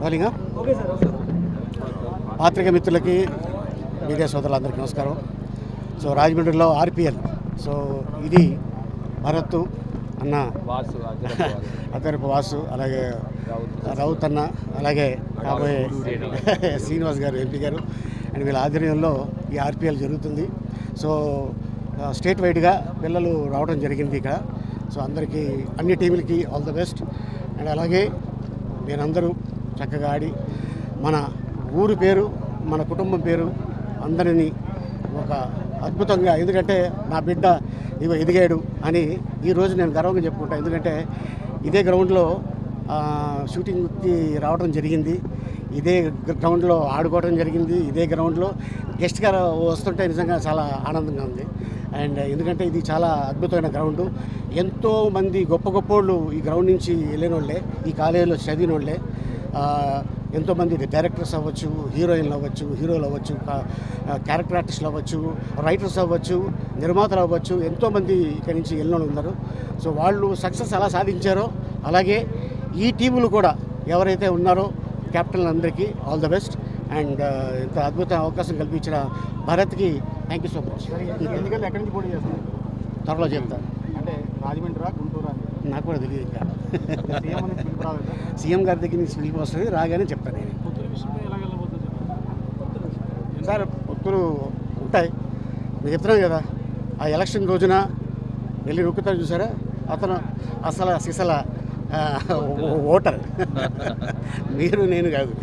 రోలింగా పాత్రిక మిత్రులకి మీడియా సోదరులందరికీ నమస్కారం. సో రాజమండ్రిలో ఆర్పిఎల్, సో ఇది భరత్ అన్న, అద్దరపు వాసు, అలాగే రౌత్ అన్న, అలాగే కాబోయే శ్రీనివాస్ గారు ఎంపీ గారు అండ్ వీళ్ళ ఆధ్వర్యంలో ఈ ఆర్పిఎల్ జరుగుతుంది. సో స్టేట్ వైడ్గా పిల్లలు రావడం జరిగింది ఇక్కడ. సో అందరికీ అన్ని టీములకి ఆల్ ద బెస్ట్. అండ్ అలాగే మీరందరూ చక్కగా ఆడి మన ఊరు పేరు, మన కుటుంబం పేరు అందరినీ ఒక అద్భుతంగా, ఎందుకంటే నా బిడ్డ ఇగో ఎదిగాడు అని ఈరోజు నేను గర్వంగా చెప్పుకుంటాను. ఎందుకంటే ఇదే గ్రౌండ్లో షూటింగ్కి రావడం జరిగింది, ఇదే గ్రౌండ్లో ఆడుకోవడం జరిగింది, ఇదే గ్రౌండ్లో గెస్ట్గా వస్తుంటే నిజంగా చాలా ఆనందంగా ఉంది. అండ్ ఎందుకంటే ఇది చాలా అద్భుతమైన గ్రౌండు. ఎంతోమంది గొప్ప గొప్పోళ్ళు ఈ గ్రౌండ్ నుంచి వెళ్ళిన వాళ్ళే, ఈ కాలేజీలో చదివిన వాళ్ళే. ఎంతోమంది డైరెక్టర్స్ అవ్వచ్చు, హీరోయిన్లు అవ్వచ్చు, హీరోలు అవ్వచ్చు, క్యారెక్టర్ ఆర్టిస్టులు అవ్వచ్చు, రైటర్స్ అవ్వచ్చు, నిర్మాతలు అవ్వచ్చు, ఎంతోమంది ఇక్కడి నుంచి వెళ్ళిన వాళ్ళు ఉన్నారు. సో వాళ్ళు సక్సెస్ ఎలా సాధించారో అలాగే ఈ టీములు కూడా ఎవరైతే ఉన్నారో కెప్టెన్ అందరికీ ఆల్ ద బెస్ట్. అండ్ ఇంత అద్భుత అవకాశం కల్పించిన భారత్కి థ్యాంక్ యూ సో మచ్. ఎందుకంటే ఎక్కడి నుంచి పోటీ చేస్తారు? త్వరలో చెప్తాను. అంటే రాజమండ్రి గుంటూరు నాకు కూడా తెలియదు. ఇంకా సీఎం గారి దగ్గర నుంచి పిలిపి వస్తుంది, రాగానే చెప్తాను నేను. సార్ పొత్తులు ఉంటాయి, నేను చెప్తున్నాను కదా. ఆ ఎలక్షన్ రోజున వెళ్ళి నొక్కుతారు చూసారా, అతను అసలు సిసల ఓటర్ మీరు, నేను కాదు.